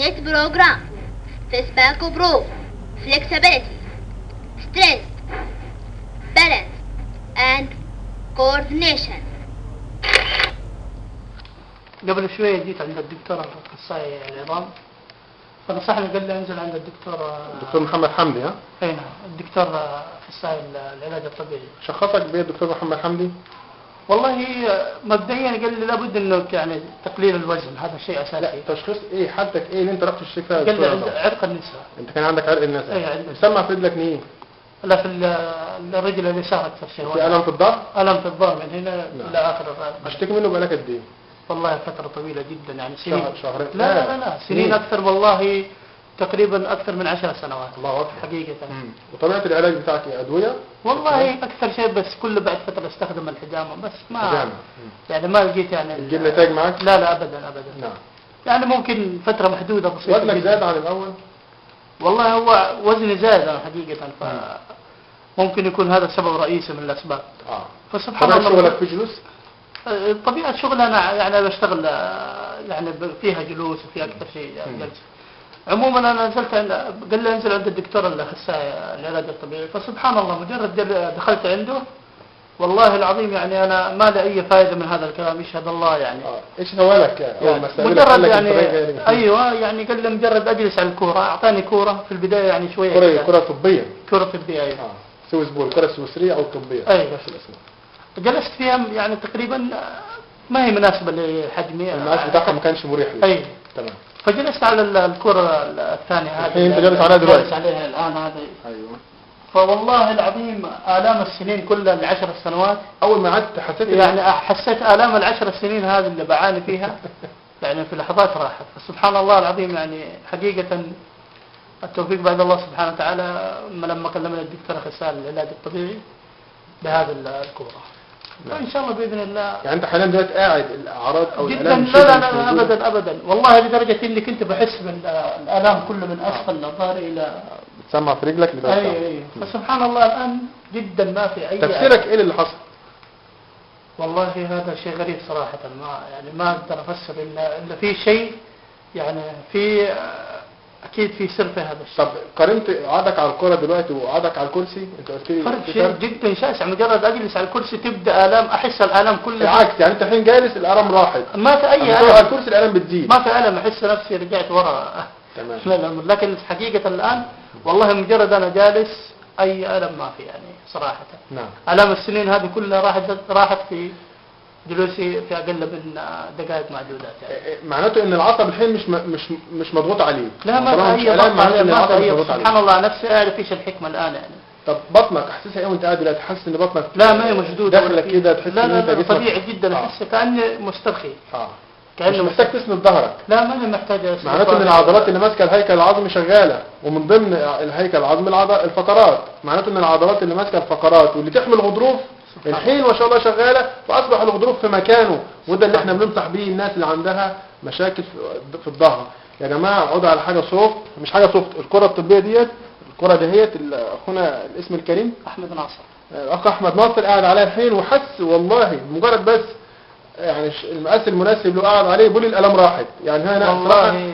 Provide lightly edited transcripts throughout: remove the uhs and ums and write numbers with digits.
Next program: Fishback Pro, flexibility, strength, balance, and coordination. قبل شوية جيت عند الدكتور الأخصائي العظام، فنصحني قال لي انزل عند الدكتور محمد حمدي. ها؟ اي نعم، الدكتور اخصائي العلاج الطبيعي. شخصك بيه الدكتور محمد حمدي؟ والله مبدئيا قال لي لابد انك يعني تقليل الوزن، هذا شيء اساسي. لا، تشخيص ايه؟ حالتك ايه اللي انت رحت تشتكي فيها؟ قال لي عرق النساء. انت كان عندك عرق النساء؟ اي عندي. مسمع في رجلك مين؟ لا، في الرجل اليسار اكثر شيء. في الم في الظهر؟ الم في الظهر من هنا الى اخر الرقبه. بتشتكي منه بقالك قد ايه؟ والله فتره طويله جدا، يعني سنين. شهرين؟ لا سنين اكثر، والله تقريبا اكثر من 10 سنوات. الله اكبر حقيقه. وطبيعه العلاج بتاعك ايه؟ ادويه؟ والله اكثر شيء بس كل بعد فتره استخدم الحجامه، بس ما حجامه يعني ما لقيت يعني تجيب نتائج معك؟ لا ابدا. نعم. يعني ممكن فتره محدوده بسيطه. وزنك زاد عن الاول؟ والله هو وزني زاد انا حقيقه، ممكن يكون هذا سبب رئيسي من الاسباب. فسبحان الله. شغلك في جلوس؟ طبيعه شغل انا يعني بشتغل يعني فيها جلوس وفيها اكثر شيء جلسه. عموما انا نزلت قال لي انزل عند الدكتور الاخصائي العلاج الطبيعي، فسبحان الله مجرد دخلت عنده، والله العظيم يعني انا ما لي اي فائده من هذا الكلام، يشهد الله يعني. ايش سوالك يعني؟ مجرد يعني ايوه، يعني قال لي مجرد اجلس على الكوره، اعطاني كوره في البدايه يعني شويه كره طبيه. كره طبيه ايوه. سويس بول، كره سويسريه او طبيه. ايوه نفس الاسم. جلست فيها يعني تقريبا ما هي مناسبه لحجمي، المقاس بتاعها ما كانش مريح لي. ايوه تمام. فجلست على الكرة الثانية هذه. الحين انت جالس عليها دلوقتي؟ جالس عليها الآن هذه. ايوه. فوالله العظيم آلام السنين كلها ال10 سنوات، أول ما عدت حسيت يعني حسيت آلام ال10 سنين هذه اللي بعاني فيها يعني في لحظات راحت. فسبحان الله العظيم يعني حقيقة التوفيق بعد الله سبحانه وتعالى لما كلمنا الدكتور اخصائي العلاج الطبيعي بهذه الكورة. فإن شاء الله بإذن الله. يعني أنت حاليا دلوقتي قاعد الأعراض أو جدا؟ الآلام لا أبدا والله، لدرجة إني كنت بحس بالآلام كله من أسفل الظهر إلى بتسمع في رجلك لدرجة. أي. فسبحان الله الآن جدا ما في أي. تفسيرك إيه اللي حصل؟ والله هذا شيء غريب صراحة، ما أقدر أفسر إلا في شيء يعني، في أكيد في سر في هذا الشيء. طب قارنت قعدك على الكرة دلوقتي وقعدك على الكرسي؟ أنت قلت لي فرق شيء جدا شاسع، مجرد أجلس على الكرسي تبدأ آلام، أحس الآلام كلها. بالعكس، يعني أنت الحين جالس الآلام راحت. ما في أي ألم. على الكرسي الآلام بتزيد. ما في ألم، أحس نفسي رجعت ورا. تمام. لا لكن حقيقة الآن والله مجرد أنا جالس أي ألم ما في يعني صراحة. نعم. آلام السنين هذه كلها راحت في جلوسي في أقل من دقائق معدودات يعني. معناته إن العصب الحين مش مضغوط عليه. لا ما في أي ضغط عليه. سبحان الله نفسي أعرف إيش الحكمة الآن يعني. طب بطنك حاسسها ايه وانت قاعد دلوقتي؟ حاسس ان بطنك لا ما هي مشدوده داخلك كده، تحس ان انت جسمك طبيعي جدا. احس كاني مسترخي. كانه مش محتاج تسند ظهرك. لا ما هي محتاجه. معناته ان العضلات اللي ماسكه الهيكل العظمي شغاله، ومن ضمن الهيكل العظمي الفقرات. معناته ان العضلات اللي ماسكه الفقرات واللي تحمل الغضروف الحين ما شاء الله شغاله، فاصبح الغضروف في مكانه. وده اللي احنا بننصح بيه الناس اللي عندها مشاكل في الظهر. يا جماعه اقعدوا على حاجه سوفت، مش حاجه سوفت. الكره الطبيه ديت، الكره دهيت اخونا الاسم الكريم احمد ناصر، الاخ احمد ناصر قاعد عليها الحين وحس والله مجرد بس يعني المقاس المناسب له قاعد عليه بيقول الالم راحت. يعني انا والله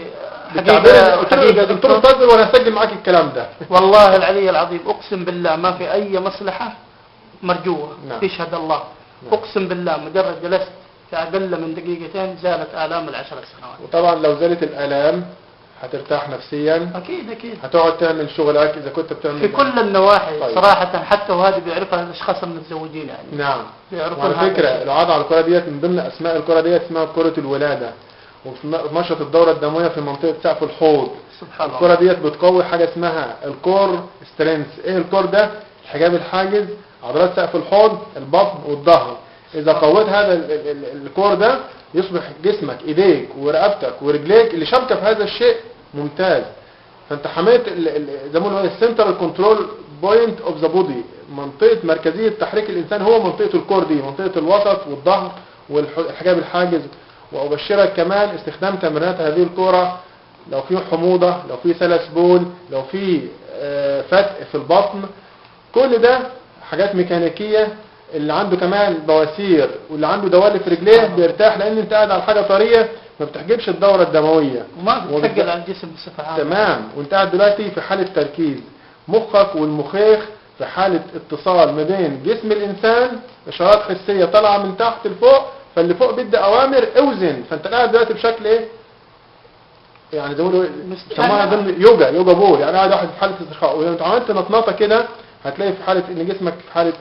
حقيقه دكتور انتظر وانا هسجل معاك الكلام ده. والله العلي العظيم اقسم بالله ما في اي مصلحه مرجوه. نعم. يشهد الله. نعم. اقسم بالله مجرد جلست في اقل من دقيقتين زالت الام ال10 سنوات. وطبعا لو زالت الالام هترتاح نفسيا. اكيد. هتقعد تعمل شغلك اذا كنت بتعمل في كل النواحي. طيب. صراحه حتى وهذه بيعرفها الاشخاص المتزوجين يعني. نعم. وعلى فكره القعده على الكره ديت من ضمن اسماء الكره ديت اسمها كره الولاده، وبتنشط الدوره الدمويه في منطقه سقف الحوض. سبحان الله. الكره ديت بتقوي حاجه اسمها الكور سترينث. ايه الكور ده؟ الحجاب الحاجز، عضلات سقف الحوض، البطن والظهر. اذا قويت هذا الكور ده يصبح جسمك، ايديك ورقبتك ورجليك اللي شامكه في هذا الشيء ممتاز. فانت حمايه زي ما بنقول السنترال كنترول بوينت اوف ذا بودي، منطقه مركزيه تحريك الانسان هو منطقه الكور دي، منطقه الوسط والظهر والحجاب الحاجز. وابشرك كمان استخدام تمرينات هذه الكوره لو في حموضه، لو في سلس بول، لو في فتق في البطن، كل ده حاجات ميكانيكيه. اللي عنده كمان بواسير واللي عنده دوالي في رجليه بيرتاح لان انت قاعد على حاجه طريه ما بتحجبش الدورة الدموية وما بتثقل على الجسم بصفة عامة. تمام. وانت قاعد دلوقتي في حالة تركيز، مخك والمخيخ في حالة اتصال ما بين جسم الانسان، اشارات حسية طالعة من تحت لفوق، فاللي فوق بيدي اوامر اوزن. فانت قاعد دلوقتي بشكل ايه يعني زي ما بيقولوا سموها ضمن يوجا بول، يعني قاعد واحد في حالة استرخاء، ولو انت عملت نطنطة كده هتلاقي في حالة ان جسمك في حالة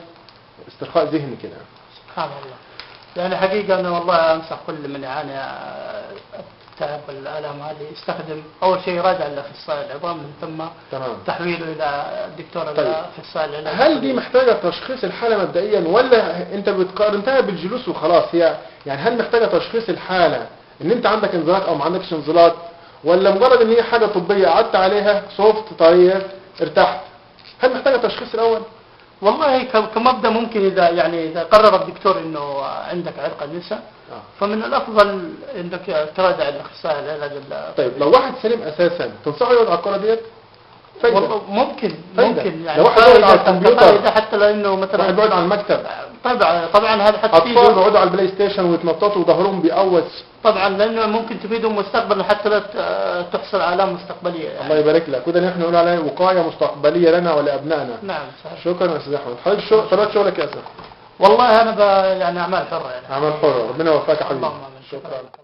استرخاء ذهني كده. سبحان الله. يعني حقيقة أنا والله أنصح كل من يعاني التعب والآلام هذه يستخدم أول شيء يراجع الأخصائي العظام، من ثم تمام. تحويله إلى الدكتور طيب. الأخصائي العلاج. هل دي محتاجة تشخيص الحالة مبدئيا، ولا انت بتقارنتها بالجلوس وخلاص؟ هي يعني هل محتاجة تشخيص الحالة ان انت عندك انزلاق او ما عندكش انزلاق، ولا مجرد ان هي حاجة طبية قعدت عليها صوفت طريق ارتحت؟ هل محتاجة تشخيص الاول؟ والله كمبدأ ممكن إذا قرر الدكتور إنه عندك عرق النساء فمن الأفضل إنك تراجع الأخصائي العلاج. طيب لو واحد سليم أساسا تنصحه يقعد على الكرة ديت؟ ممكن يعني لو واحد يقعد على الكمبيوتر، حتى لأنه مثلا واحد يقعد على المكتب، طبعا هذا حتى أطفال بيقعدوا على البلاي ستيشن ويتنططوا وظهرهم بيقوس، طبعا لأنه ممكن تفيدهم مستقبلا حتى لا تحصل آلام مستقبلية يعني. الله يبارك لك. وده نحن نقول عليه وقاية مستقبلية لنا ولأبنائنا. نعم صحيح. شكرا يا أستاذ أحمد. حضرتك طبيعة شغلك يا أستاذ؟ والله أنا يعني أعمال حرة يعني. أعمال حرة، ربنا يوفقك يا حبيبي. اللهم آمين. شكرا.